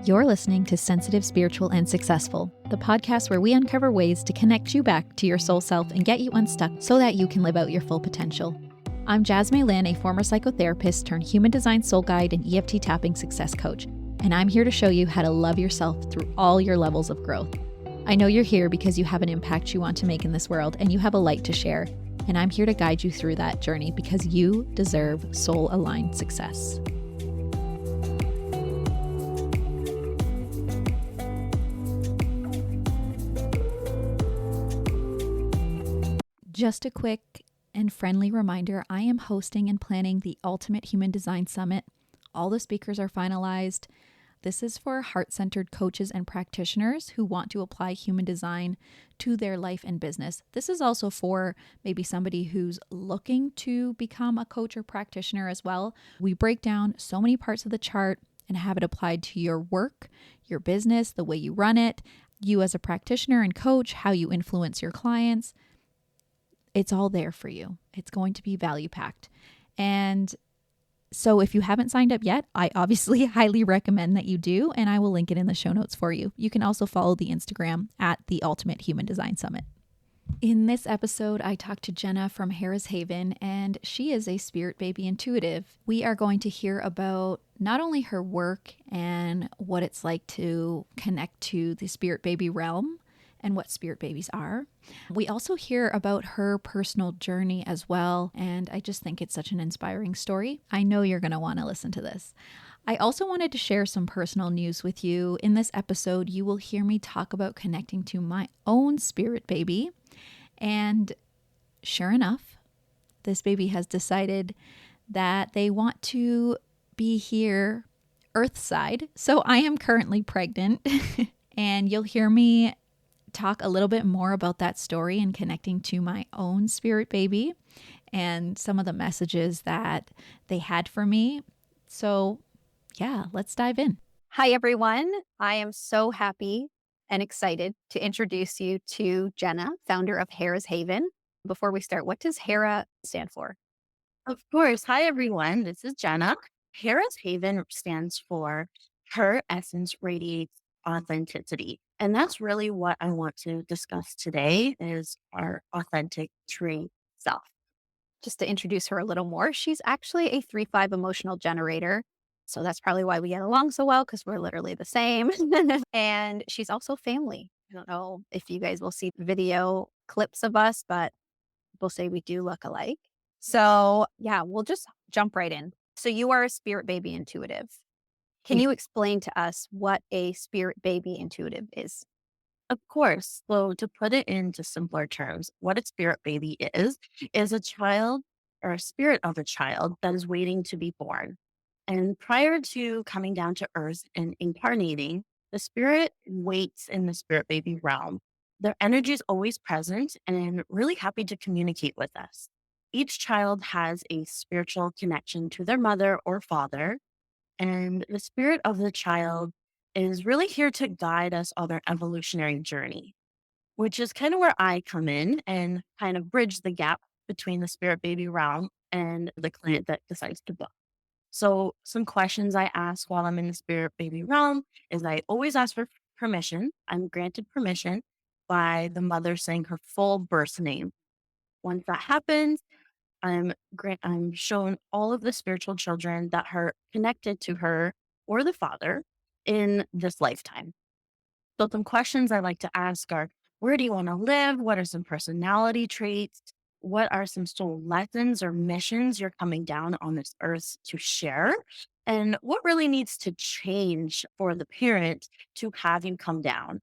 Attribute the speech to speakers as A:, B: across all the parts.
A: You're listening to Sensitive, Spiritual, and Successful, the podcast where we uncover ways to connect you back to your soul self and get you unstuck so that you can live out your full potential. I'm Jasmine Lynn, a former psychotherapist turned human design soul guide and EFT tapping success coach, and I'm here to show you how to love yourself through all your levels of growth. I know you're here because you have an impact you want to make in this world and you have a light to share, and I'm here to guide you through that journey because you deserve soul-aligned success. Just a quick and friendly reminder, I am hosting and planning the Ultimate Human Design Summit. All the speakers are finalized. This is for heart-centered coaches and practitioners who want to apply human design to their life and business. This is also for maybe somebody who's looking to become a coach or practitioner as well. We break down so many parts of the chart and have it applied to your work, your business, the way you run it, you as a practitioner and coach, how you influence your clients. It's all there for you. It's going to be value packed. And so if you haven't signed up yet, I obviously highly recommend that you do, and I will link it in the show notes for you. You can also follow the Instagram at the Ultimate Human Design Summit. In this episode, I talked to Jenna from Hera's Haven, and she is a spirit baby intuitive. We are going to hear about not only her work and what it's like to connect to the spirit baby realm, and what spirit babies are. We also hear about her personal journey as well, and I just think it's such an inspiring story. I know you're going to want to listen to this. I also wanted to share some personal news with you. In this episode, you will hear me talk about connecting to my own spirit baby, and sure enough, this baby has decided that they want to be here Earthside. So I am currently pregnant, and you'll hear me talk a little bit more about that story and connecting to my own spirit baby and some of the messages that they had for me. So yeah, let's dive in.
B: Hi, everyone. I am so happy and excited to introduce you to Jenna, founder of Hera's Haven. Before we start, what does Hera stand for?
C: Of course. Hi, everyone. This is Jenna. Hera's Haven stands for Her Essence Radiates Authenticity. And that's really what I want to discuss today is our authentic true self.
B: Just to introduce her a little more, she's actually a 3-5 emotional generator. So that's probably why we get along so well, because we're literally the same. And she's also family. I don't know if you guys will see video clips of us, but people say we do look alike. So yeah, we'll just jump right in. So you are a spirit baby intuitive. Can you explain to us what a spirit baby intuitive is?
C: Of course. So to put it into simpler terms, what a spirit baby is a child or a spirit of a child that is waiting to be born. And prior to coming down to earth and incarnating, the spirit waits in the spirit baby realm. Their energy is always present and really happy to communicate with us. Each child has a spiritual connection to their mother or father, and the spirit of the child is really here to guide us on our evolutionary journey, which is kind of where I come in and kind of bridge the gap between the spirit baby realm and the client that decides to book. So, some questions I ask while I'm in the spirit baby realm is I always ask for permission. I'm granted permission by the mother saying her full birth name. Once that happens, I'm shown all of the spiritual children that are connected to her or the father in this lifetime. So some questions I like to ask are, where do you want to live? What are some personality traits? What are some soul lessons or missions you're coming down on this earth to share? And what really needs to change for the parent to have you come down?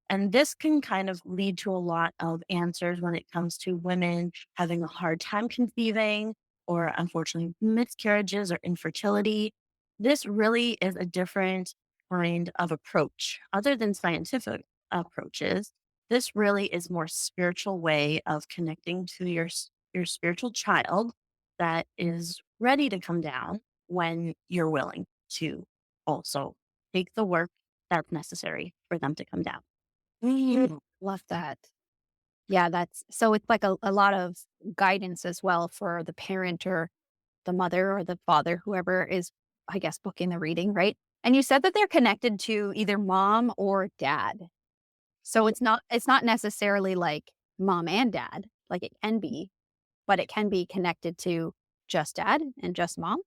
C: And this can kind of lead to a lot of answers when it comes to women having a hard time conceiving or unfortunately miscarriages or infertility. This really is a different kind of approach other than scientific approaches. This really is more spiritual way of connecting to your spiritual child that is ready to come down when you're willing to also take the work that's necessary for them to come down.
B: Love that. Yeah, that's so it's like a lot of guidance as well for the parent or the mother or the father, whoever is, I guess, booking the reading, right? And you said that they're connected to either mom or dad. So it's not necessarily like mom and dad, like it can be, but it can be connected to just dad and just mom.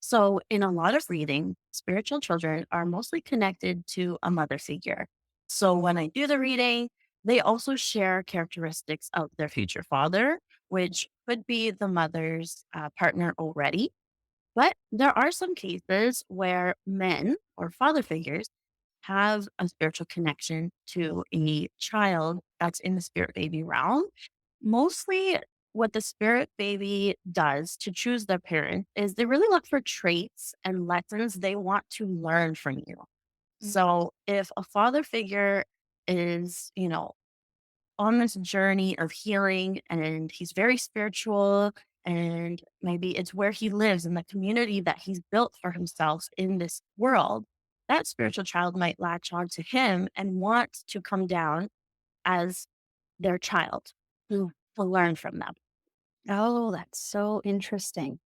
C: So, in a lot of reading, spiritual children are mostly connected to a mother figure. So, when I do the reading, they also share characteristics of their future father, which could be the mother's partner already. But there are some cases where men or father figures have a spiritual connection to a child that's in the spirit baby realm. Mostly, what the spirit baby does to choose their parent is they really look for traits and lessons they want to learn from you.
B: Mm.
C: So, if a father figure is, on this journey of healing and he's very spiritual, and maybe it's where he lives and the community that he's built for himself in this world, that spiritual child might latch on to him and want to come down as their child to learn from them.
B: Oh, that's so interesting.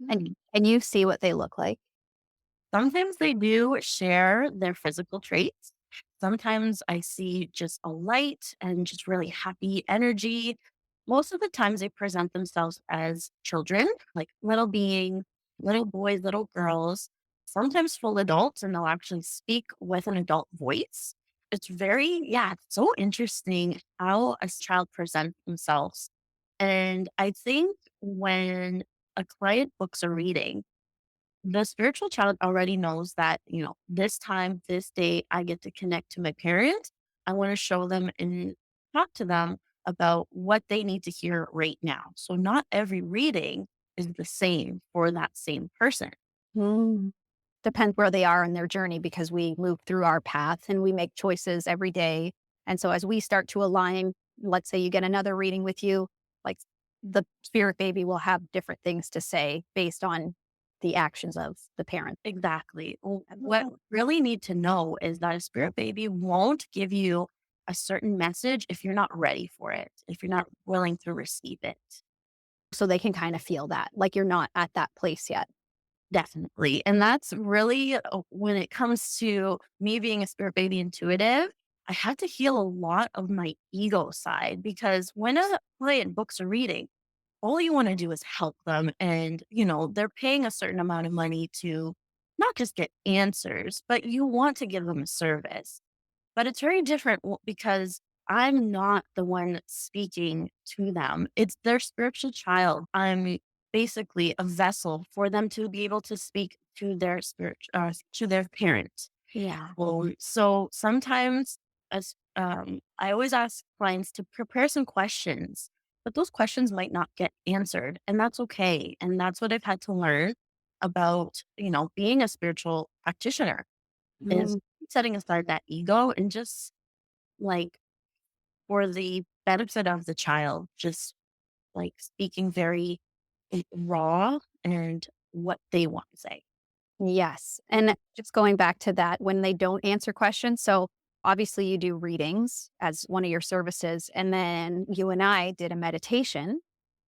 B: And
C: Mhm.
B: can you see what they look like?
C: Sometimes they do share their physical traits. Sometimes I see just a light and just really happy energy. Most of the times they present themselves as children, like little beings, little boys, little girls, sometimes full adults, and they'll actually speak with an adult voice. It's very, yeah, it's so interesting how a child presents themselves. And I think when a client books a reading, the spiritual child already knows that, this time, this day, I get to connect to my parent. I want to show them and talk to them about what they need to hear right now. So, not every reading is the same for that same person.
B: Mm. Depends where they are in their journey because we move through our path and we make choices every day. And so as we start to align, let's say you get another reading with you, like the spirit baby will have different things to say based on the actions of the parent.
C: Exactly. What you really need to know is that a spirit baby won't give you a certain message if you're not ready for it, if you're not willing to receive it.
B: So they can kind of feel that, like you're not at that place yet.
C: Definitely. And that's really when it comes to me being a spirit baby intuitive, I had to heal a lot of my ego side because when a client books a reading, all you want to do is help them. And, they're paying a certain amount of money to not just get answers, but you want to give them a service. But it's very different because I'm not the one speaking to them. It's their spiritual child. I'm basically a vessel for them to be able to speak to their to their parent.
B: Yeah.
C: So sometimes, as I always ask clients to prepare some questions, but those questions might not get answered, and that's okay. And that's what I've had to learn about, being a spiritual practitioner is
B: Mm.
C: setting aside that ego and just like for the benefit of the child, just like speaking very raw and what they want to say.
B: Yes. And just going back to that, when they don't answer questions. So obviously, you do readings as one of your services. And then you and I did a meditation.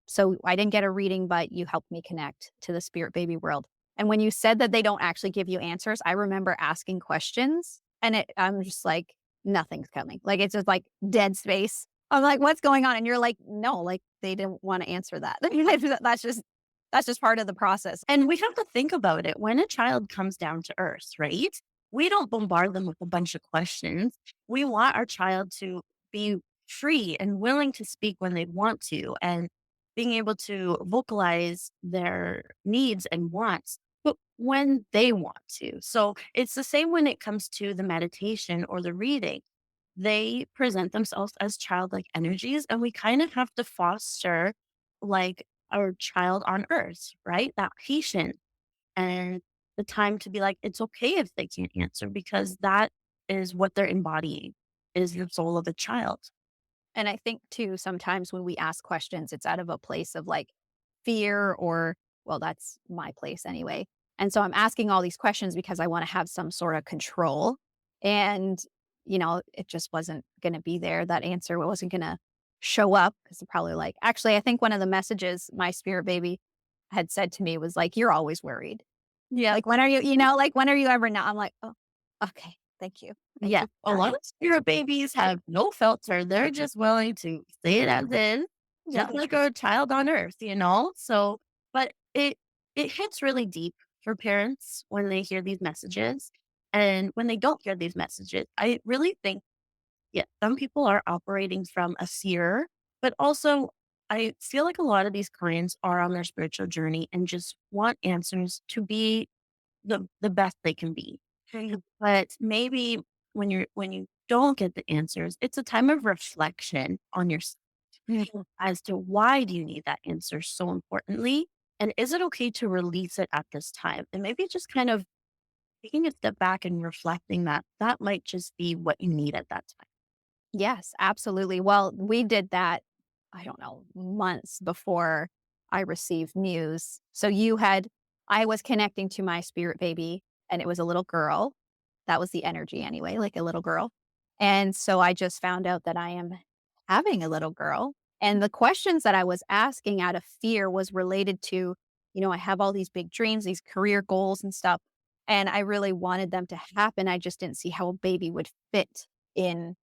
B: So I didn't get a reading, but you helped me connect to the spirit baby world. And when you said that they don't actually give you answers, I remember asking questions and I'm just like, nothing's coming. Like it's just like dead space. I'm like, what's going on? And you're like, no, like they didn't want to answer that. That's just part of the process.
C: And we have to think about it. When a child comes down to earth, right? We don't bombard them with a bunch of questions. We want our child to be free and willing to speak when they want to and being able to vocalize their needs and wants, but when they want to. So it's the same when it comes to the meditation or the reading. They present themselves as childlike energies, and we kind of have to foster like our child on earth, right? That patience and the time to be like, it's okay if they can't answer because that is what they're embodying is the soul of a child.
B: And I think too, sometimes when we ask questions, it's out of a place of like fear or, well, that's my place anyway. And so I'm asking all these questions because I want to have some sort of control. And, it just wasn't going to be there. That answer wasn't going to show up because they're probably like, actually, I think one of the messages my spirit baby had said to me was like, you're always worried.
C: Yeah.
B: Like, when are like, when are you ever not? I'm like, "Oh, okay. Thank you. Thank
C: Yeah.
B: you
C: A
B: for
C: lot
B: trying."
C: of spirit babies have no filter. They're just willing to say it as is,
B: Yeah.
C: just like a child on earth, you know? So, but it hits really deep for parents when they hear these messages. And when they don't hear these messages, I really think, yeah, some people are operating from a fear, but also I feel like a lot of these clients are on their spiritual journey and just want answers to be the best they can be.
B: Mhm.
C: But maybe when you don't get the answers, it's a time of reflection on your
B: Mhm.
C: as to why do you need that answer so importantly, and is it okay to release it at this time? And maybe just kind of taking a step back and reflecting that that might just be what you need at that time.
B: Yes, absolutely. Well, we did that, I don't know, months before I received news. So I was connecting to my spirit baby, and it was a little girl. That was the energy anyway, like a little girl. And so I just found out that I am having a little girl. And the questions that I was asking out of fear was related to, I have all these big dreams, these career goals and stuff. And I really wanted them to happen. I just didn't see how a baby would fit in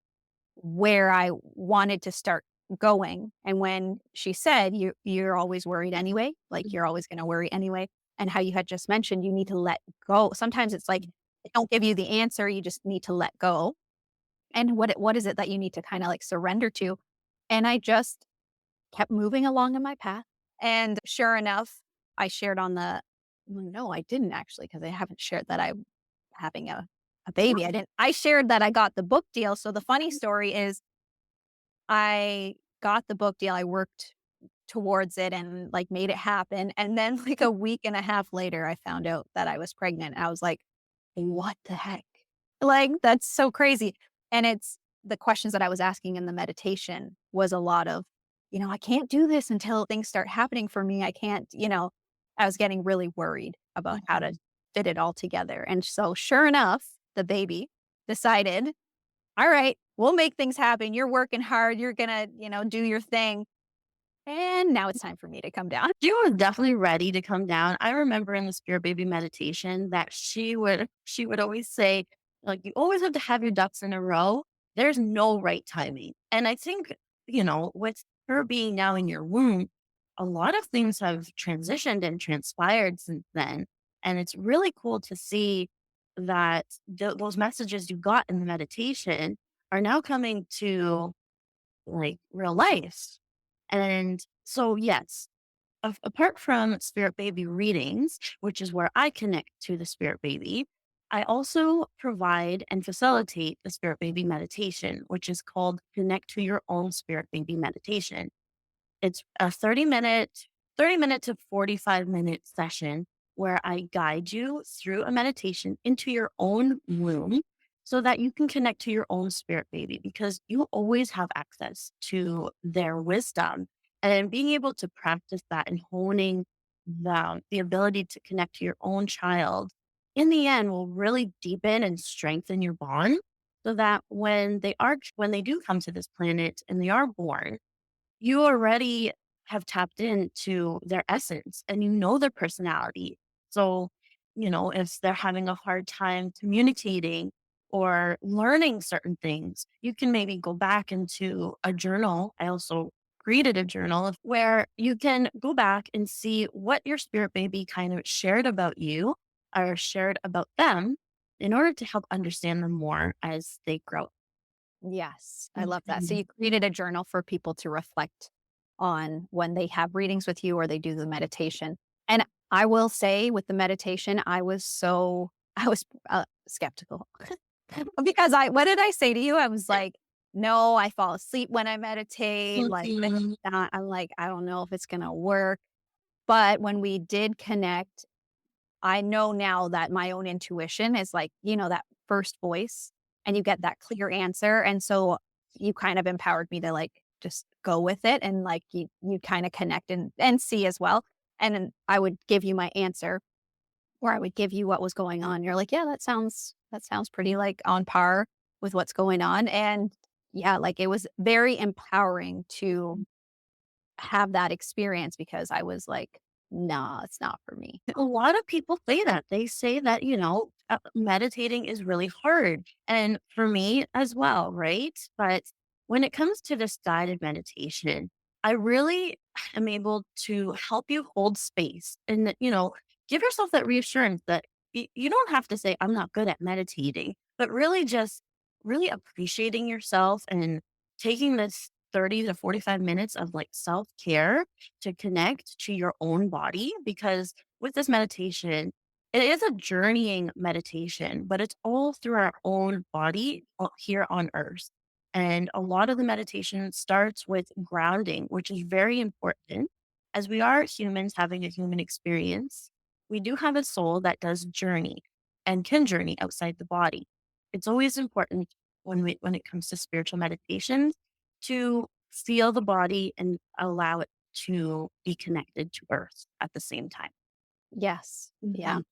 B: where I wanted to start going. And when she said, you're always worried anyway, like you're always going to worry anyway. And how you had just mentioned, you need to let go. Sometimes it's like they don't give you the answer, you just need to let go. And what is it that you need to kind of like surrender to? And I just kept moving along in my path. And sure enough, I shared on the well, no, I didn't actually, because I haven't shared that I'm having a baby. I shared that I got the book deal. So the funny story is I got the book deal, I worked towards it and, like, made it happen, and then, like, a week and a half later, I found out that I was pregnant. I was like, "What the heck?" Like, that's so crazy, and it's the questions that I was asking in the meditation was a lot of, "I can't do this until things start happening for me. I can't," I was getting really worried about how to
C: Mhm.
B: fit it all together, and so, sure enough, the baby decided, all right, we'll make things happen. You're working hard. You're gonna, do your thing. And now it's time for me to come down.
C: She was definitely ready to come down. I remember in the spirit baby meditation that she would always say, like, you always have to have your ducks in a row. There's no right timing. And I think, with her being now in your womb, a lot of things have transitioned and transpired since then. And it's really cool to see that those messages you got in the meditation are now coming to like real life. And so, yes, apart from spirit baby readings, which is where I connect to the spirit baby, I also provide and facilitate the spirit baby meditation, which is called Connect to Your Own Spirit Baby Meditation. It's a 30-minute to 45-minute session where I guide you through a meditation into your own womb so that you can connect to your own spirit baby because you always have access to their wisdom. And being able to practice that and honing the ability to connect to your own child in the end will really deepen and strengthen your bond so that when they do come to this planet and they are born, you already have tapped into their essence and you know their personality. So, if they're having a hard time communicating or learning certain things, you can maybe go back into a journal. I also created a journal where you can go back and see what your spirit baby kind of shared about you or shared about them in order to help understand them more as they grow.
B: Yes, I love that. So
C: Mhm.
B: you created a journal for people to reflect on when they have readings with you or they do the meditation. And I will say with the meditation, I was skeptical because what did I say to you? I was like, no, I fall asleep when I meditate. Like,
C: Mhm.
B: I'm like, I don't know if it's going to work. But when we did connect, I know now that my own intuition is like, that first voice and you get that clear answer. And so you kind of empowered me to like just go with it and like you kind of connect and see as well. And then I would give you my answer or I would give you what was going on. You're like, yeah, that sounds pretty like on par with what's going on. And yeah, like it was very empowering to have that experience because I was like no, it's not for me.
C: A lot of people say that. They say that, meditating is really hard. And for me as well, right? But when it comes to this guided meditation, I really am able to help you hold space and, give yourself that reassurance that you don't have to say, I'm not good at meditating, but really just really appreciating yourself and taking this 30 to 45 minutes of like self care to connect to your own body because with this meditation, it is a journeying meditation, but it's all through our own body here on earth. And a lot of the meditation starts with grounding, which is very important as we are humans having a human experience. We do have a soul that does journey and can journey outside the body. It's always important when it comes to spiritual meditation to feel the body and allow it to be connected to earth at the same time.
B: Yes. Yeah.
C: Mhm.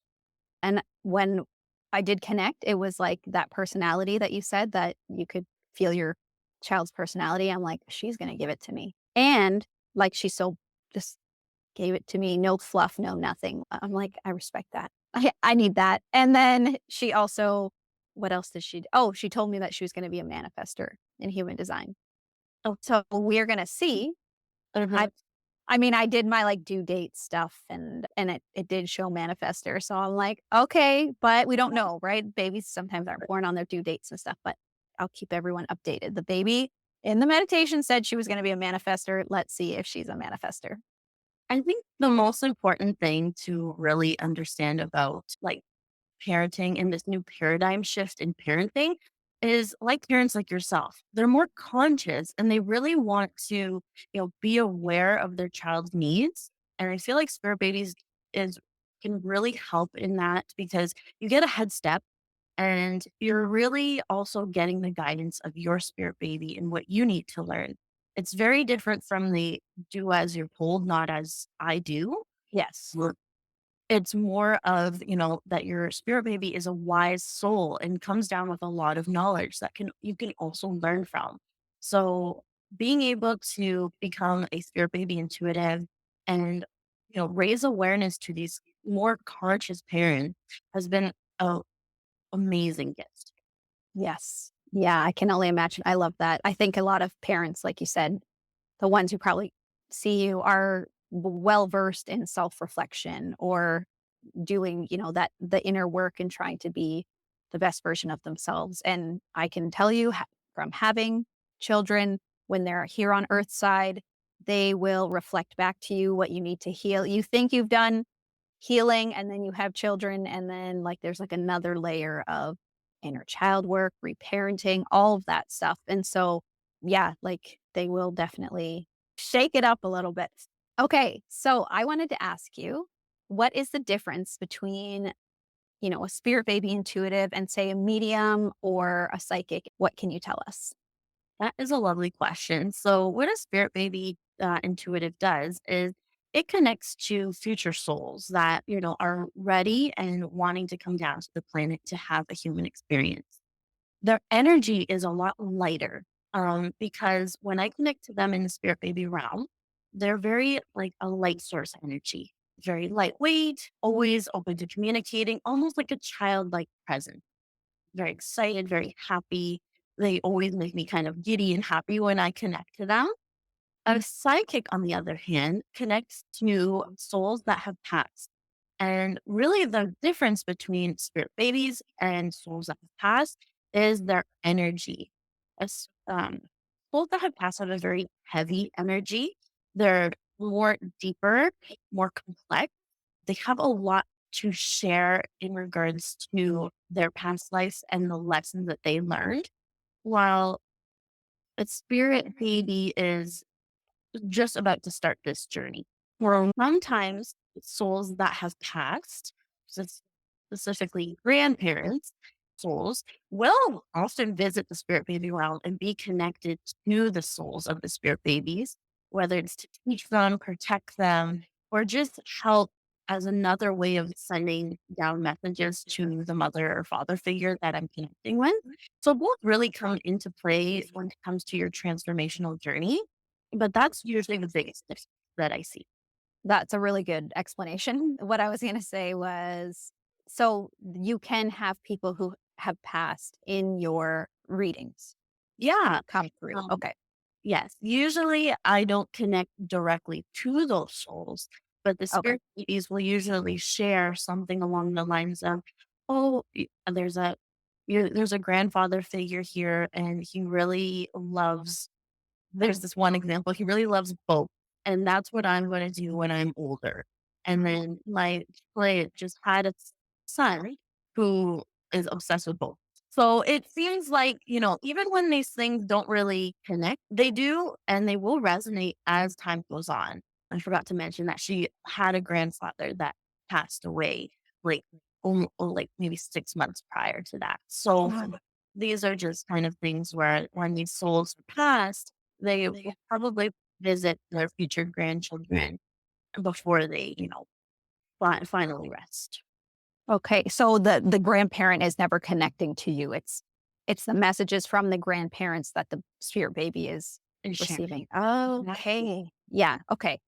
B: And when I did connect, it was like that personality that you said that you could feel your child's personality. I'm like, she's going to give it to me. And like, she so just gave it to me. No fluff, no nothing. I'm like, I respect that. I need that. And then she also, what else did she, oh, she told me that she was going to be a manifester in human design.
C: Oh,
B: So we're going to see.
C: mhm.
B: I mean, I did my, like, due date stuff and it did show manifestor, so I'm like, "Okay," but we don't know, right? Babies sometimes aren't born on their due dates and stuff, but I'll keep everyone updated. The baby in the meditation said she was gonna be a manifestor. Let's see if she's a manifestor.
C: I think the most important thing to really understand about like parenting and this new paradigm shift in parenting is like parents like yourself. They're more conscious and they really want to, be aware of their child's needs. And I feel like Spirit Babies is can really help in that because you get a head step and you're really also getting the guidance of your spirit baby and what you need to learn. It's very different from the do as you're told, not as I do.
B: Yes.
C: It's more of, that your spirit baby is a wise soul and comes down with a lot of knowledge that you can also learn from. So being able to become a spirit baby intuitive and, raise awareness to these more conscious parents has been a amazing gift.
B: Yes. Yeah, I can only imagine. I love that. I think a lot of parents, like you said, the ones who probably see you are well versed in self-reflection or doing, that the inner work and trying to be the best version of themselves. And I can tell you from having children, when they're here on Earth side, they will reflect back to you what you need to heal. You think you've done healing and then you have children and then like there's like another layer of inner child work, reparenting, all of that stuff. And so, yeah, like they will definitely shake it up a little bit. Okay, so I wanted to ask you, what is the difference between, a spirit baby intuitive and say a medium or a psychic? What can you tell us?
C: That is a lovely question. So, what a spirit baby intuitive does is it connects to future souls that, are ready and wanting to come down to the planet to have a human experience. Their energy is a lot lighter because when I connect to them in the spirit baby realm, they're very like a light source energy, very lightweight, always open to communicating, almost like a childlike presence, very excited, very happy. They always make me kind of giddy and happy when I connect to them. A psychic, on the other hand, connects to souls that have passed. And really, the difference between spirit babies and souls that have passed is their energy. Souls that have passed have a very heavy energy. They're more deeper, more complex. They have a lot to share in regards to their past lives and the lessons that they learned. While a spirit baby is just about to start this journey. Or sometimes souls that have passed, specifically grandparents, souls, will often visit the spirit baby realm and be connected to the souls of the spirit babies, whether it's to teach them, protect them, or just help as another way of sending down messages to the mother or father figure that I'm connecting with. So both really come into play when it comes to your transformational journey, but that's usually the biggest difference that I see.
B: That's a really good explanation. What I was gonna say was, so you can have people who have passed in your readings
C: Yeah.
B: come through.
C: Um,
B: Okay.
C: yes. Usually I don't connect directly to those souls, but the
B: Okay.
C: spirit babies will usually share something along the lines of, oh, there's a grandfather figure here and he really loves there's this one example, he really loves boats, and that's what I'm gonna do when I'm older. And then my play just had a son who is obsessed with boats. So it seems like, even when these things don't really connect, they do and they will resonate as time goes on. I forgot to mention that she had a grandfather that passed away like like maybe 6 months prior to that. So these are just kind of things where when these souls are passed, they will probably visit their future grandchildren before they, finally rest.
B: Okay. So the grandparent is never connecting to you. It's the messages from the grandparents that the spirit baby is
C: And sharing.
B: receiving. Okay. Yeah. Okay.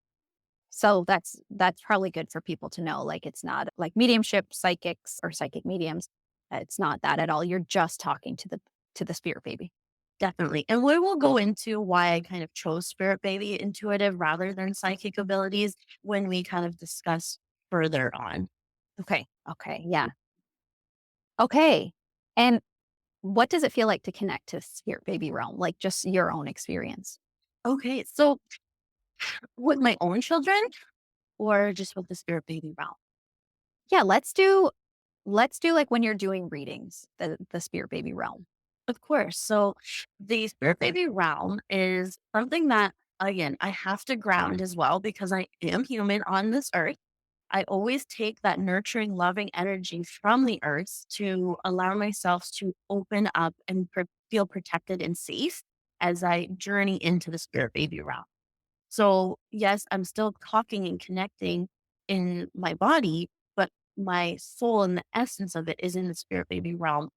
B: So that's probably good for people to know. Like it's not like mediumship psychics or psychic mediums. It's not that at all. You're just talking to the spirit baby.
C: Definitely. And we will go into why I kind of chose Spirit Baby intuitive rather than psychic abilities when we kind of discuss further on.
B: Okay. Okay. Yeah. Okay. And what does it feel like to connect to spirit baby realm? Like just your own experience.
C: Okay. So with my own children or just with the Spirit Baby realm?
B: Yeah, let's do like when you're doing readings, the spirit baby realm.
C: Of course. So the Spirit Baby realm is something that, again, I have to ground as well because I am human on this earth. I always take that nurturing, loving energy from the earth to allow myself to open up and feel protected and safe as I journey into the Spirit Baby realm. So, yes, I'm still talking and connecting in my body, but my soul and the essence of it is in the Spirit Baby realm.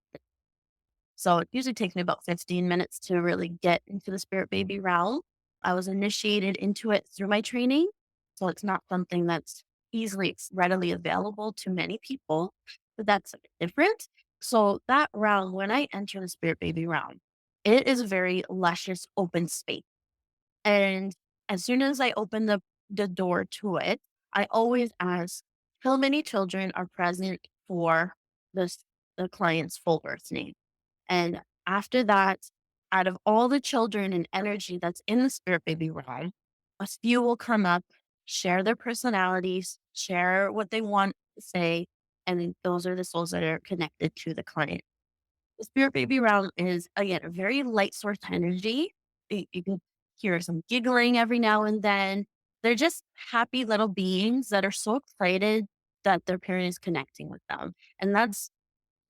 C: So it usually takes me about 15 minutes to really get into the Spirit Baby realm. I was initiated into it through my training. So it's not something that's readily available to many people, but that's a bit different. So that realm, when I enter the Spirit Baby realm, it is a very luscious open space. And as soon as I open the door to it, I always ask how many children are present for this, the client's full birth name. And after that, out of all the children and energy that's in the spirit baby realm, a few will come up, share their personalities, share what they want to say. And then those are the souls that are connected to the client. The spirit baby realm is, again, a very light source energy. You can hear some giggling every now and then. They're just happy little beings that are so excited that their parent is connecting with them. And that's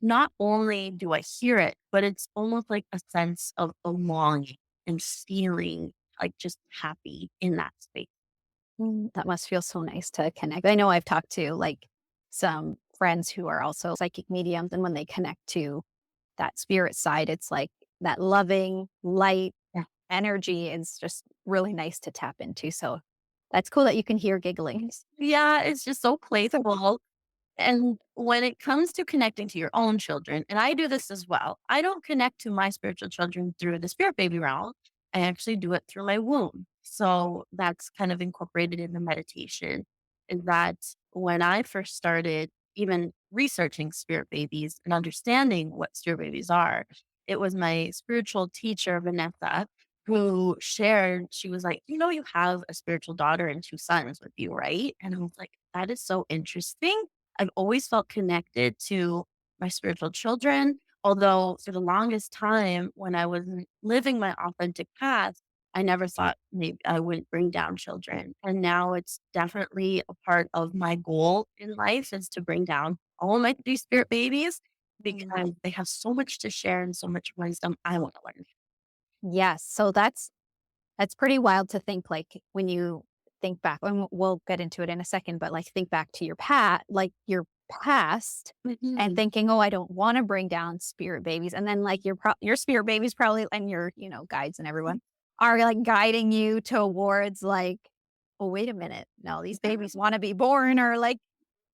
C: not only do I hear it, but it's almost like a sense of belonging and feeling like just happy in that space.
B: That must feel so nice to connect. I know I've talked to like some friends who are also psychic mediums, and when they connect to that spirit side, it's like that loving light
C: Yeah.
B: energy is just really nice to tap into. So that's cool that you can hear giggling.
C: Yeah, it's just so playful. And when it comes to connecting to your own children, and I do this as well, I don't connect to my spiritual children through the spirit baby realm. I actually do it through my womb. So that's kind of incorporated in the meditation. Is that when I first started even researching spirit babies and understanding what spirit babies are, it was my spiritual teacher, Vanessa, who shared, she was like, you have a spiritual daughter and two sons with you, right? And I was like, that is so interesting. I've always felt connected to my spiritual children. Although for the longest time, when I was living my authentic path, I never thought maybe I wouldn't bring down children. And now it's definitely a part of my goal in life is to bring down all of my three spirit babies because they have so much to share and so much wisdom I want to learn.
B: Yes. So that's pretty wild to think, like, when you think back, and we'll get into it in a second, but, like, think back to your past and
C: Mhm.
B: thinking, "Oh, I don't wanna bring down spirit babies," and then, like, your spirit babies probably and your, guides and everyone are, like, guiding you towards, like, oh, wait a minute. No, these babies want to be born, or like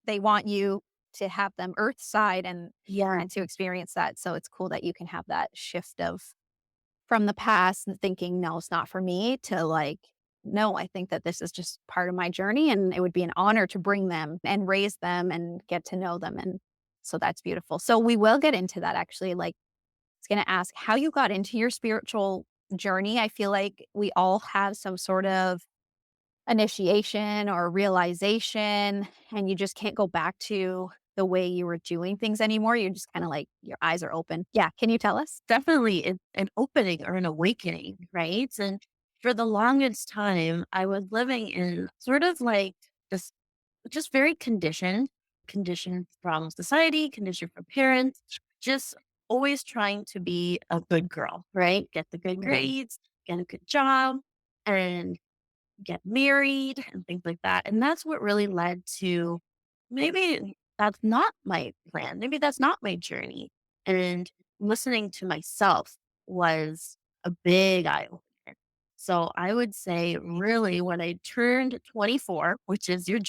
B: they want you to have them earth side
C: Yeah,
B: and to experience that. So it's cool that you can have that shift of from the past and thinking, no, it's not for me, to like, no, I think that this is just part of my journey and it would be an honor to bring them and raise them and get to know them. And so that's beautiful. So we will get into that actually. Like, I was going to ask how you got into your spiritual journey. I feel like we all have some sort of initiation or realization, and you just can't go back to the way you were doing things anymore. You're just kind of like, your eyes are open. Yeah. Can you tell us?
C: definitely an opening or an awakening, right? And for the longest time, I was living in sort of like this just very conditioned from society, conditioned from parents, just always trying to be a good girl, right? Get the good grades, get a good job, and get married and things like that. And that's what really led to maybe that's not my plan. Maybe that's not my journey. And listening to myself was a big eye opener. So I would say, really, when I turned 24, which is your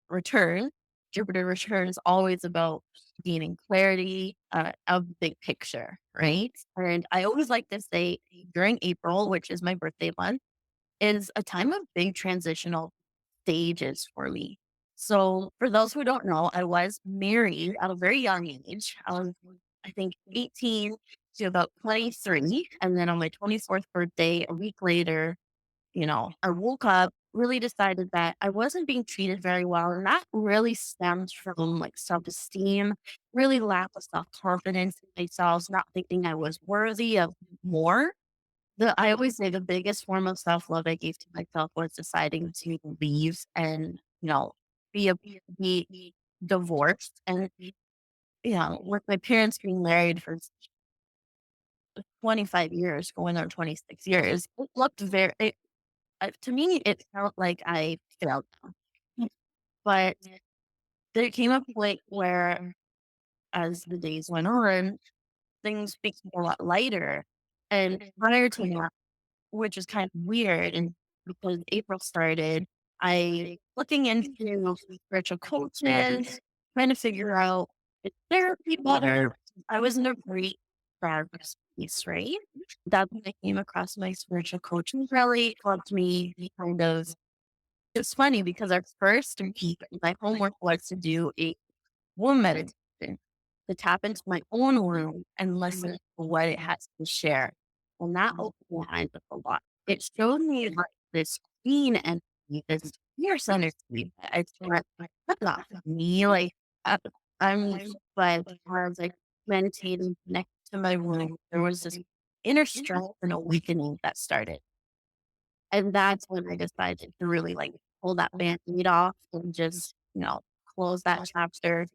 C: return, Jupiter return is always about gaining clarity of the big picture, right? And I always like to say during April, which is my birthday month, is a time of big transitional stages for me. So, for those who don't know, I was married at a very young age. I was, I think, 18 to about 23. And then on my 24th birthday, a week later, I woke up, really decided that I wasn't being treated very well. And that really stems from like self esteem, really lack of self confidence in myself, not thinking I was worthy of more. I always say the biggest form of self-love I gave to myself was deciding to leave and, be divorced. And, with my parents being married for 25 years, going on 26 years, it looked to me, it felt like I failed them. But there came a point where, as the days went on, things became a lot lighter. And prior to that, which is kind of weird, and because April started, I looking into spiritual coaches, trying to figure out is therapy better. I was in a great bad space, right? That's when I came across my spiritual coach who really helped me kind of. It's funny because our first week, my homework was to do a womb meditation, to tap into my own womb and listen to what it has to share. And that opened my eyes up a lot. It showed me like this green energy, this fierce energy. It's not me. Like I, I'm, but I was like meditating next to my womb. There was this inner strength and awakening that started. And that's when I decided to really like pull that band-aid off and just, close that chapter,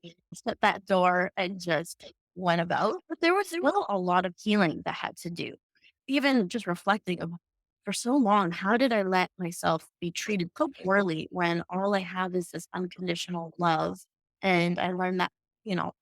C: shut that door, and just went about. But there was still a lot of healing that had to do. Even just reflecting of for so long, how did I let myself be treated so poorly when all I have is this unconditional love? And I learned that,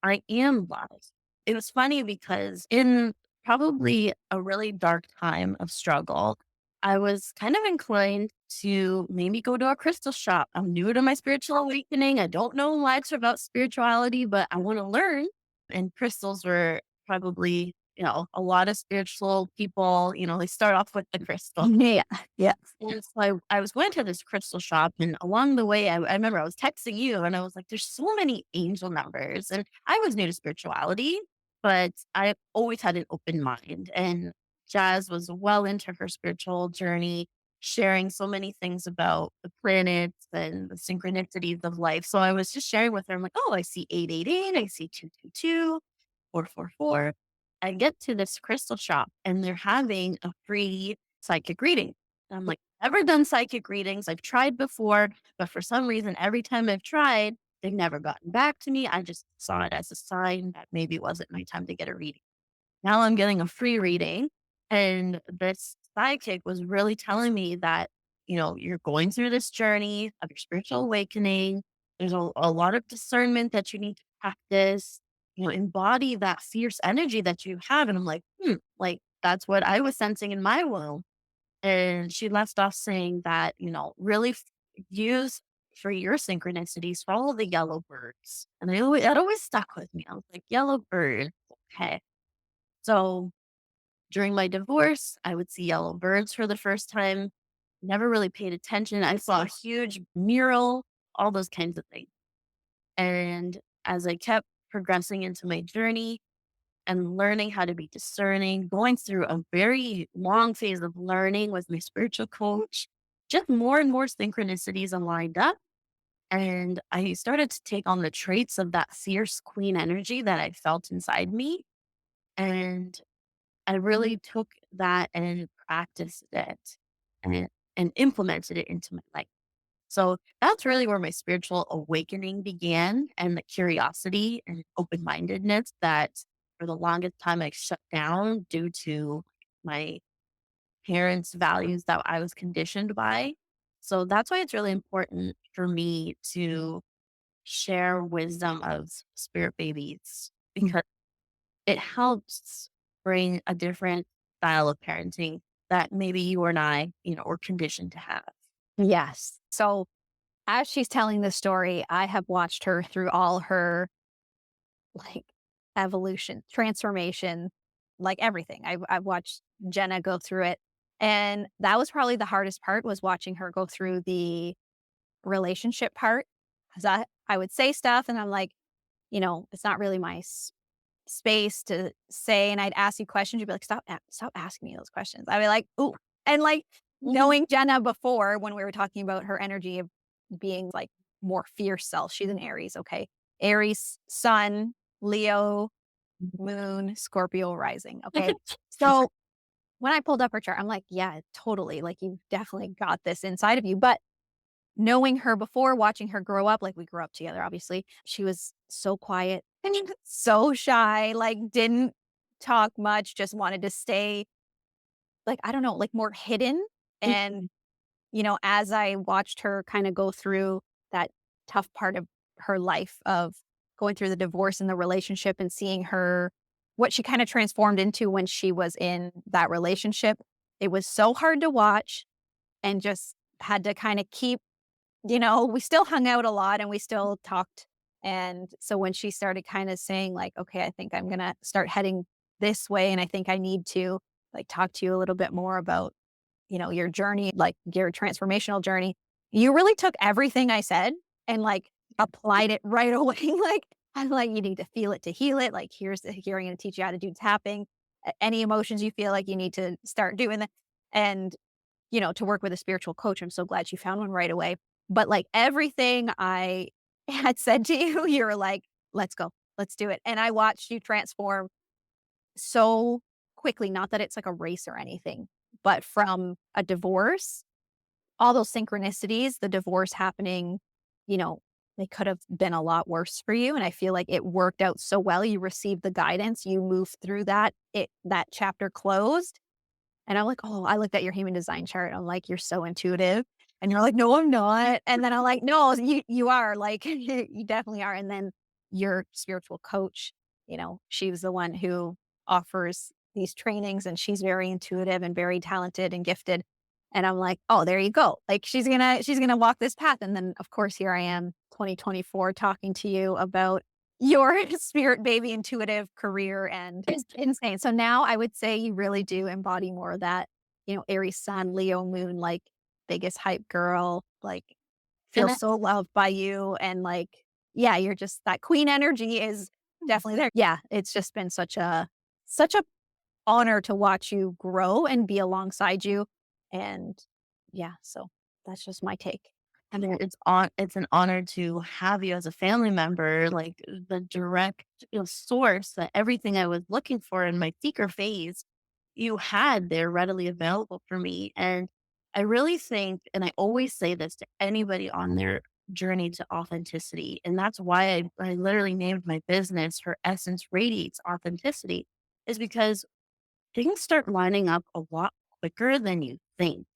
C: I am loved. It was funny because in probably a really dark time of struggle, I was kind of inclined to maybe go to a crystal shop. I'm new to my spiritual awakening. I don't know much about spirituality, but I want to learn. And crystals were probably, a lot of spiritual people, they start off with the crystal.
B: Yeah. Yeah.
C: And so I was going to this crystal shop, and along the way, I remember I was texting you, and I was like, there's so many angel numbers. And I was new to spirituality, but I always had an open mind. And Jazz was well into her spiritual journey, sharing so many things about the planets and the synchronicities of life. So I was just sharing with her, I'm like, oh, I see 888, I see 222, 444. I get to this crystal shop and they're having a free psychic reading. And I'm like, never done psychic readings. I've tried before, but for some reason, every time I've tried, they've never gotten back to me. I just saw it as a sign that maybe it wasn't my time to get a reading. Now I'm getting a free reading. And this sidekick was really telling me that, you're going through this journey of your spiritual awakening. There's a lot of discernment that you need to practice, embody that fierce energy that you have. And I'm like, like that's what I was sensing in my womb. And she left off saying that, really use for your synchronicities, follow the yellow birds. And it always stuck with me. I was like, yellow bird. Okay. So during my divorce, I would see yellow birds for the first time. Never really paid attention. I saw a huge mural, all those kinds of things. And as I kept progressing into my journey and learning how to be discerning, going through a very long phase of learning with my spiritual coach, just more and more synchronicities aligned up. And I started to take on the traits of that fierce queen energy that I felt inside me. And I really took that and practiced it and, and implemented it into my life. So that's really where my spiritual awakening began and the curiosity and open mindedness that for the longest time I shut down due to my parents' values that I was conditioned by. So that's why it's really important for me to share wisdom of spirit babies because it helps bring a different style of parenting that maybe you and I, were conditioned to have.
B: Yes. So as she's telling the story, I have watched her through all her like evolution, transformation, like everything. I've watched Jenna go through it. And that was probably the hardest part was watching her go through the relationship part. Cause I would say stuff and I'm like, it's not really my space to say. And I'd ask you questions. You'd be like, stop asking me those questions. I'd be like, ooh. And like knowing Jenna before when we were talking about her energy of being like more fierce self, she's an Aries. Okay. Aries, sun, Leo, moon, Scorpio rising. Okay. So when I pulled up her chart, I'm like, yeah, totally. Like you've definitely got this inside of you. But knowing her before, watching her grow up, like we grew up together, obviously, she was so quiet and so shy, like didn't talk much, just wanted to stay, like, I don't know, like more hidden. And, as I watched her kind of go through that tough part of her life of going through the divorce and the relationship and seeing her, what she kind of transformed into when she was in that relationship, it was so hard to watch and just had to kind of keep we still hung out a lot and we still talked. And so when she started kind of saying like, okay, I think I'm going to start heading this way. And I think I need to like talk to you a little bit more about, your journey, like your transformational journey. You really took everything I said and like applied it right away. Like, I'm like, you need to feel it to heal it. Like, here, I'm going to teach you how to do tapping. Any emotions you feel like you need to start doing that. And to work with a spiritual coach. I'm so glad you found one right away. But like everything I had said to you, you were like, let's go, let's do it. And I watched you transform so quickly. Not that it's like a race or anything, but from a divorce, all those synchronicities, the divorce happening, you know, they could have been a lot worse for you. And I feel like it worked out so well. You received the guidance, you moved through that, that chapter closed and I'm like, "Oh," I looked at your human design chart. I'm like, "You're so intuitive." And you're like, "No, I'm not." And then I'm like, "No, you are. Like, you definitely are." And then your spiritual coach, she was the one who offers these trainings and she's very intuitive and very talented and gifted. And I'm like, "Oh, there you go. Like she's going to walk this path." And then of course, here I am 2024 talking to you about your spirit baby intuitive career and it's insane. So now I would say you really do embody more of that, Aries sun, Leo moon, like biggest hype girl, like feel
C: And
B: so loved by you. And like, yeah, you're just that queen energy is definitely there. Yeah. It's just been such a honor to watch you grow and be alongside you. And yeah, so that's just my take.
C: I mean, it's an honor to have you as a family member, like the direct source that everything I was looking for in my seeker phase, you had there readily available for me. And I really think, and I always say this to anybody on their journey to authenticity, and that's why I literally named my business Her Essence Radiates Authenticity, is because things start lining up a lot quicker than you think.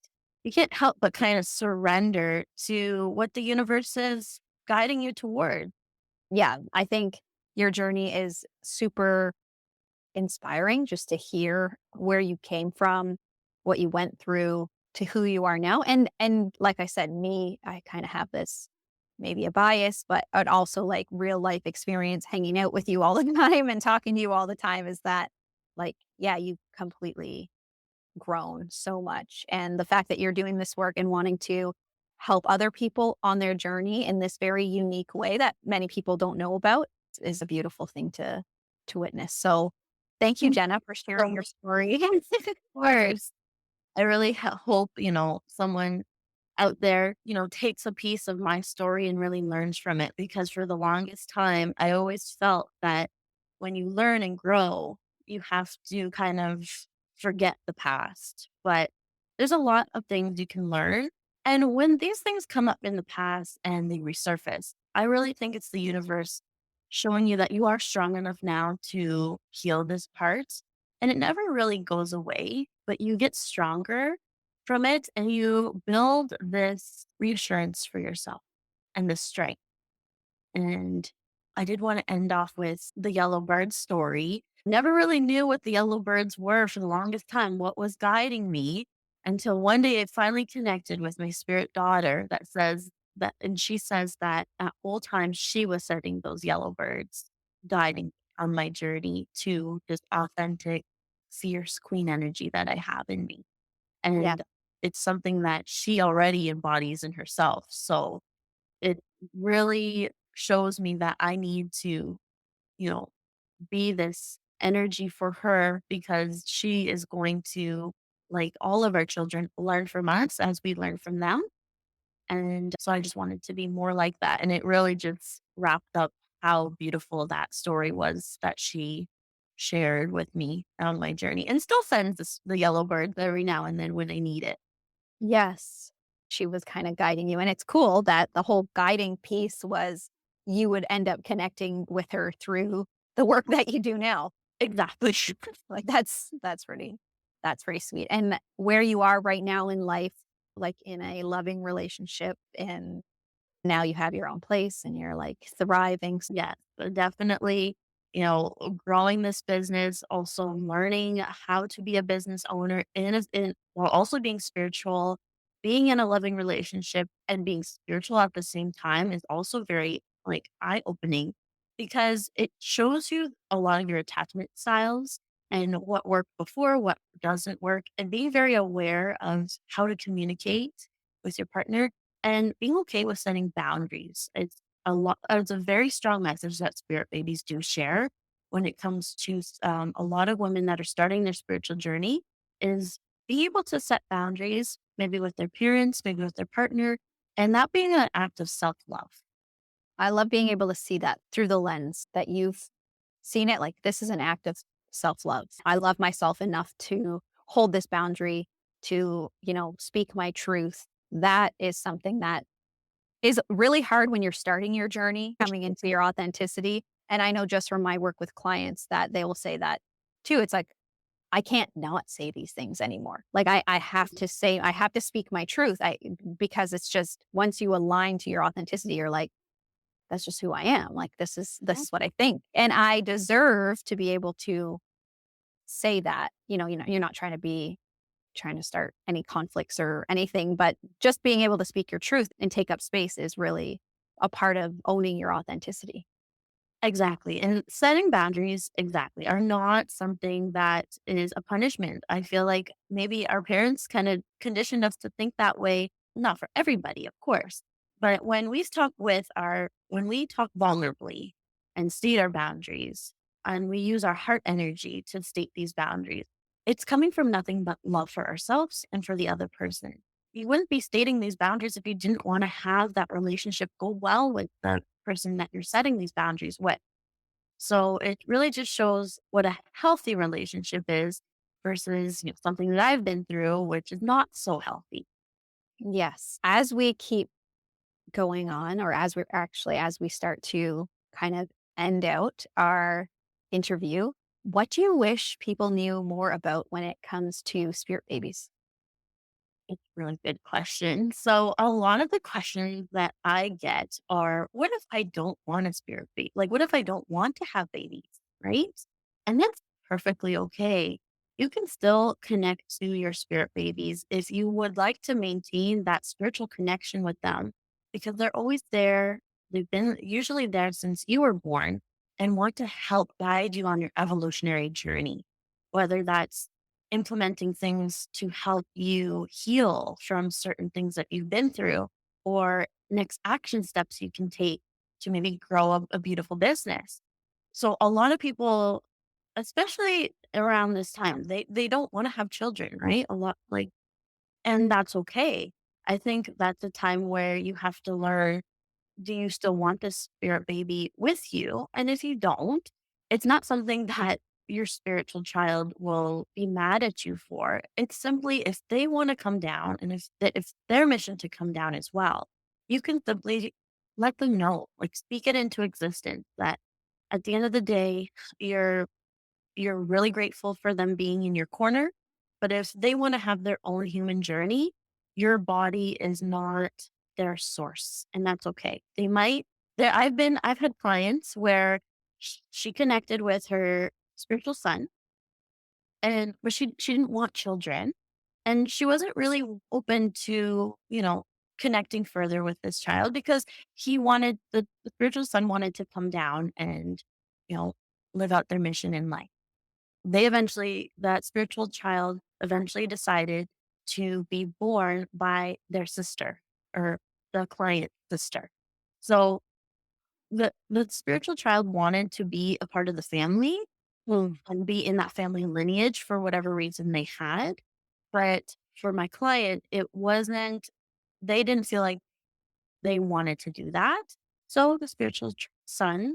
C: You can't help but kind of surrender to what the universe is guiding you toward.
B: Yeah. I think your journey is super inspiring just to hear where you came from, what you went through. to who you are now. And like I said, me, I kind of have this maybe a bias, but also like real life experience hanging out with you all the time and talking to you all the time is that like, yeah, you completely grown so much. And the fact that you're doing this work and wanting to help other people on their journey in this very unique way that many people don't know about is a beautiful thing to witness. So thank you,
C: Thank
B: Jenna, for
C: you so
B: sharing your
C: much.
B: story.
C: Of course. I really hope, someone out there, takes a piece of my story and really learns from it. Because for the longest time, I always felt that when you learn and grow, you have to kind of forget the past. But there's a lot of things you can learn. And when these things come up in the past and they resurface, I really think it's the universe showing you that you are strong enough now to heal this part. And it never really goes away, but you get stronger from it and you build this reassurance for yourself and this strength. And I did want to end off with the yellow bird story. Never really knew what the yellow birds were for the longest time, what was guiding me until one day I finally connected with my spirit daughter that says that, and she says that at all times she was setting those yellow birds, guiding on my journey to this authentic, fierce queen energy that I have in me.
B: Yeah.
C: And it's something that she already embodies in herself. So it really shows me that I need to, you know, be this energy for her because she is going to, like all of our children, learn from us as we learn from them. And so I just wanted to be more like that. And it really just wrapped up how beautiful that story was that she shared with me on my journey and still sends the yellow birds every now and then when I need it.
B: Yes. She was kind of guiding you. And it's cool that the whole guiding piece was you would end up connecting with her through the work that you do now.
C: Exactly.
B: Like that's pretty sweet. And where you are right now in life, like in a loving relationship and now you have your own place and you're like thriving.
C: Yes, definitely, growing this business, also learning how to be a business owner while also being spiritual, being in a loving relationship and being spiritual at the same time is also very like eye-opening because it shows you a lot of your attachment styles and what worked before, what doesn't work, and being very aware of how to communicate with your partner and being okay with setting boundaries. It's a very strong message that spirit babies do share when it comes to a lot of women that are starting their spiritual journey is be able to set boundaries, maybe with their parents, maybe with their partner, and that being an act of self-love.
B: I love being able to see that through the lens that you've seen it. Like this is an act of self love. I love myself enough to hold this boundary, to, speak my truth. That is something that is really hard when you're starting your journey, coming into your authenticity. And I know just from my work with clients that they will say that too. It's like, I can't not say these things anymore. Like I have to say, I have to speak my truth. Because it's just once you align to your authenticity, you're like, that's just who I am. Like this is what I think. And I deserve to be able to say that. You're not trying to start any conflicts or anything, but just being able to speak your truth and take up space is really a part of owning your authenticity.
C: Exactly. And setting boundaries, exactly, are not something that is a punishment. I feel like maybe our parents kind of conditioned us to think that way, not for everybody, of course. But when we talk vulnerably and state our boundaries and we use our heart energy to state these boundaries, it's coming from nothing but love for ourselves and for the other person. You wouldn't be stating these boundaries if you didn't want to have that relationship go well with the person that you're setting these boundaries with. So it really just shows what a healthy relationship is versus something that I've been through, which is not so healthy.
B: Yes. As we keep going on, or as we start to kind of end out our interview, what do you wish people knew more about when it comes to spirit babies?
C: It's a really good question. So a lot of the questions that I get are, what if I don't want a spirit baby? Like, what if I don't want to have babies? Right. And that's perfectly okay you can still connect to your spirit babies if you would like to maintain that spiritual connection with them because they're always there. They've been usually there since you were born and want to help guide you on your evolutionary journey, whether that's implementing things to help you heal from certain things that you've been through or next action steps you can take to maybe grow a beautiful business. So a lot of people, especially around this time, they don't want to have children, right? A lot like, and that's okay. I think that's a time where you have to learn, do you still want this spirit baby with you? And if you don't, it's not something that your spiritual child will be mad at you for. It's simply if they want to come down and if their mission to come down as well, you can simply let them know, like speak it into existence that at the end of the day, you're you're really grateful for them being in your corner. But if they want to have their own human journey, your body is not their source. And that's okay. They might, there, I've had clients where she connected with her spiritual son and, but she didn't want children and she wasn't really open to, connecting further with this child because the spiritual son wanted to come down and, you know, live out their mission in life. That spiritual child eventually decided to be born by their sister or the client's sister. So the spiritual child wanted to be a part of the family and be in that family lineage for whatever reason they had. But for my client, they didn't feel like they wanted to do that. So the spiritual son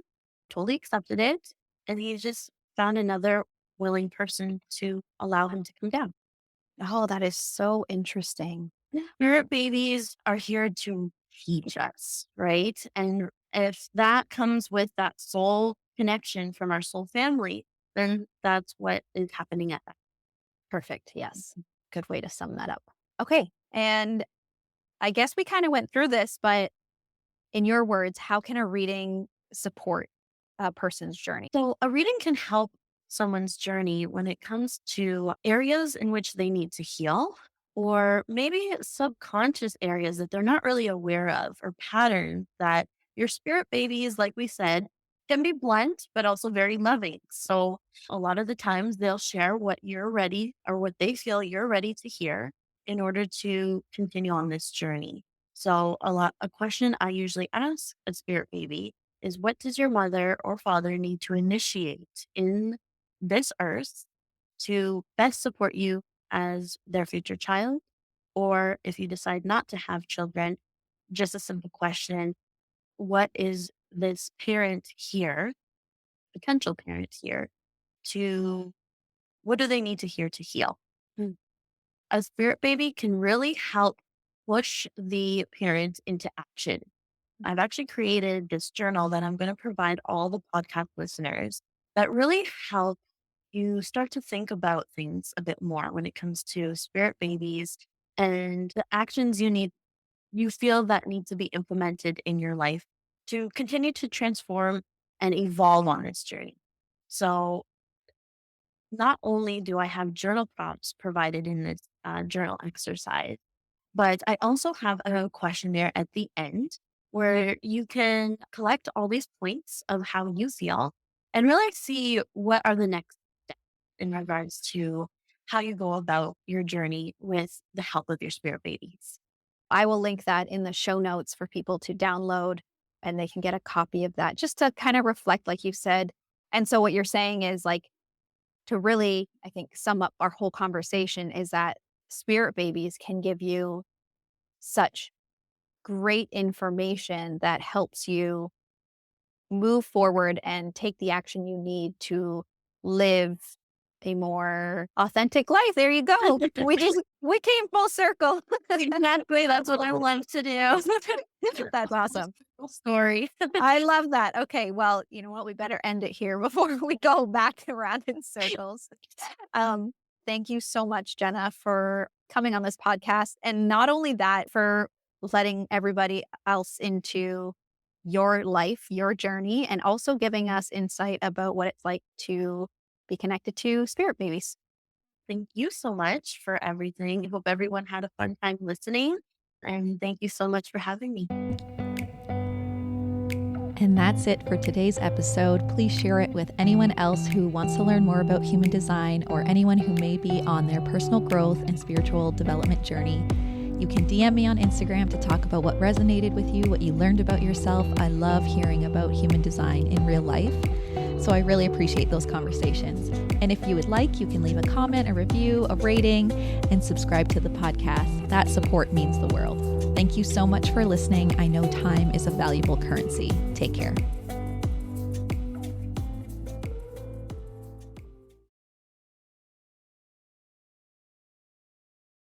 C: totally accepted it. And he just found another willing person to allow him to come down.
B: Oh, that is so interesting.
C: Spirit babies are here to teach us, right? And if that comes with that soul connection from our soul family, then that's what is happening at that.
B: Perfect. Yes. Good way to sum that up. Okay. And I guess we kind of went through this, but in your words, how can a reading support a person's journey?
C: So, a reading can help someone's journey when it comes to areas in which they need to heal, or maybe subconscious areas that they're not really aware of, or patterns that your spirit babies, like we said, can be blunt, but also very loving. So, a lot of the times they'll share what you're ready or what they feel you're ready to hear in order to continue on this journey. So, a question I usually ask a spirit baby is what does your mother or father need to initiate in this earth to best support you as their future child? Or if you decide not to have children, just a simple question: what is this parent here, potential parent here, to what do they need to hear to heal? Mm. A spirit baby can really help push the parent into action. I've actually created this journal that I'm going to provide all the podcast listeners that really help you start to think about things a bit more when it comes to spirit babies and the actions you feel that need to be implemented in your life to continue to transform and evolve on this journey. So, not only do I have journal prompts provided in this journal exercise, but I also have a questionnaire at the end where you can collect all these points of how you feel and really see what are the next steps in regards to how you go about your journey with the help of your spirit babies.
B: I will link that in the show notes for people to download and they can get a copy of that just to kind of reflect, like you said. And so, what you're saying is like to really, I think, sum up our whole conversation is that spirit babies can give you such great information that helps you move forward and take the action you need to live a more authentic life. There you go. We came full circle.
C: Exactly. That's what I love to do.
B: That's awesome.
C: Story.
B: I love that. Okay, well, you know what? We better end it here before we go back around in circles. Um, Thank you so much, Jenna, for coming on this podcast. And not only that, for letting everybody else into your life, your journey, and also giving us insight about what it's like to be connected to spirit babies.
C: Thank you so much for everything. I hope everyone had a fun time listening. And thank you so much for having me.
A: And that's it for today's episode. Please share it with anyone else who wants to learn more about human design or anyone who may be on their personal growth and spiritual development journey. You can DM me on Instagram to talk about what resonated with you, what you learned about yourself. I love hearing about human design in real life, so I really appreciate those conversations. And if you would like, you can leave a comment, a review, a rating, and subscribe to the podcast. That support means the world. Thank you so much for listening. I know time is a valuable currency. Take care.